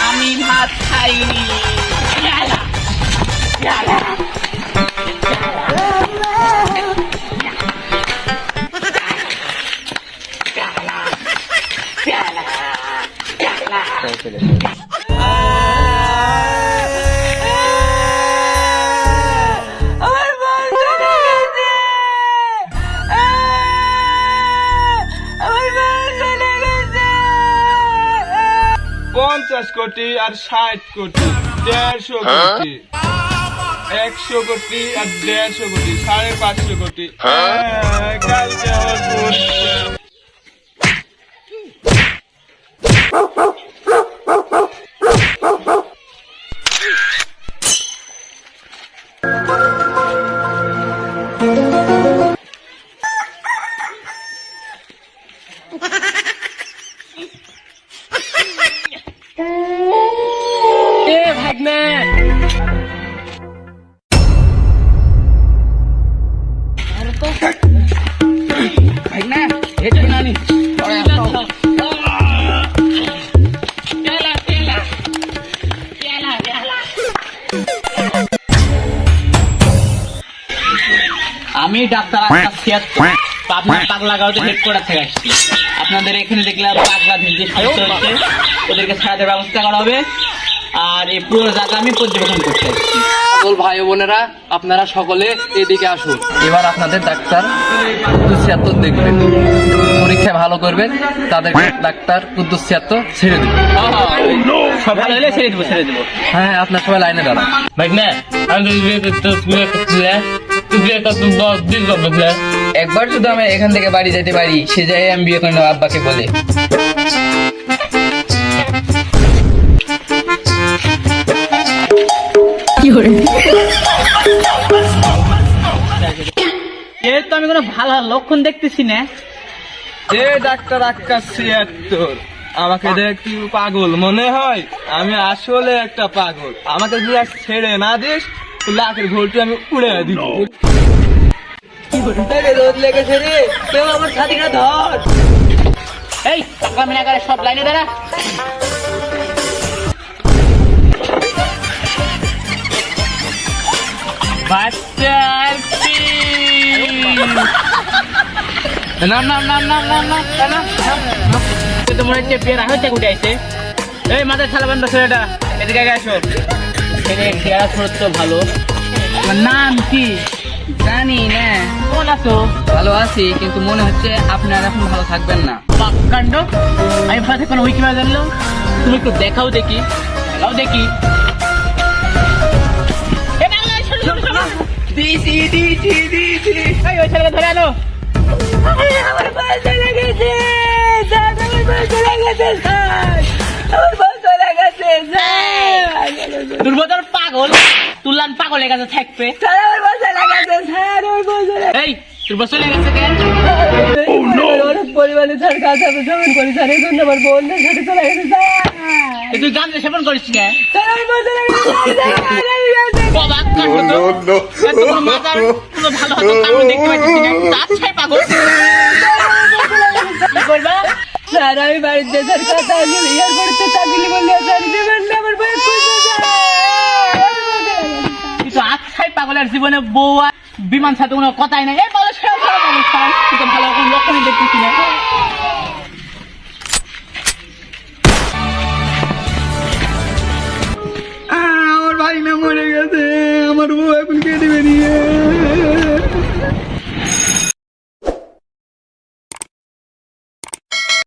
আমি ভাত খাইনি। পঞ্চাশ কোটি আর 60 কোটি, 150 কোটি, 100 কোটি আর 150 কোটি, 550 কোটি। কালকে আমার পরীক্ষা। আমি ডাক্তার পাগলা গাঁওতে হেডকোয়ার্টার থেকে আসছি। আপনাদের এখানে দেখলাম পাগলা ধীরে হচ্ছে, ওদেরকে ছাড়াতে ব্যবস্থা করা হবে। আর এই পুরো জায়গা আমি পর্যবেক্ষণ করতে আসছি। সকল ভাই বোনেরা, আপনারা সকলে এদিকে আসুন। এবার আপনাদের ডাক্তার কুদ্দুস ছিয়াত্তর দেখবেন, পরীক্ষা ভালো করবেন, তাদের ডাক্তার কুদ্দুস ছিয়াত্তর ছেড়ে দেবেন। সব ভালো হলে ছেড়ে দেবো, ছেড়ে দেবো। হ্যাঁ, আপনার সবাই লাইনে দাঁড়ান। একবার শুধু আমি এখান থেকে বাড়ি যেতে পারি, সে জায়গায় আমি বিয়ে করে নেবো আব্বাকে বলে। এর তো আমি কোনো ভালো লক্ষণ দেখতেছি না। যে ডাক্তার আক্কাস 76, আমাকে দেখতে পাগল মনে হয়? আমি আসলে একটা পাগল। আমাকে যদি আর ছেড়ে না দিস, লাখের ভোল্টে আমি উড়ে দিব। রোদ লেগেছে রে, কেউ আমার ছাতিটা ধর। এই টাকা মিনা করে সব লাইনে দাঁড়া। এই মাথায় ছালা বান্ধা ছেলেটা, এদিকে আসো। ভালো, নাম কি জানি না, কোন আছো? ভালো আছি, কিন্তু মনে হচ্ছে আপনারা এখন ভালো থাকবেন না। কাণ্ড, আমি ফাঁসে কোনো উইকি মারা জানলো। তুমি একটু দেখাও দেখি, দেখাও দেখি। দিছি দিছি দিছি, এই ওই ছেলেকে ধরে আনো। আমার পায়ে চলে গেছে, আমার পায়ে চলে গেছে, আমার পায়ে চলে গেছে, দুর্বোধন পাগল, তুলান পাগলের কাছে থাকবে। আমার পায়ে চলে গেছে, আমার পায়ে চলে গেছে। এই তোর বসে লেগেছে কেন? অনেক পরিমাণে ছাড় কাজ আমি সেবন করি স্যার, এই জন্য আমার বোনদের সাথে চলে গেছে তুই গান সেবন করিস কেন? স্যার। আমার পায়ে চলে গেছে। অবাক কাণ্ড তো। এত বড় মাথার কোনো ভালো হতো কারণ দেখতে পাচ্ছিস না, দাঁত ছাই পাগল। কি করবা? স্যার আমি বাড়িতে স্যার কথা আমি ইয়ার করতে চাকরি বললে স্যার দেবেন না, আমার পায়ে খুঁজে কিন্তু আচ্ছাই পাগলের জীবনে বউ আর বিমান সাথে কোনো কথাই নাই। এই বলো সেরা ভালো মানুষ, তুই তো ভালো কোনো লক্ষণই দেখতেছি না।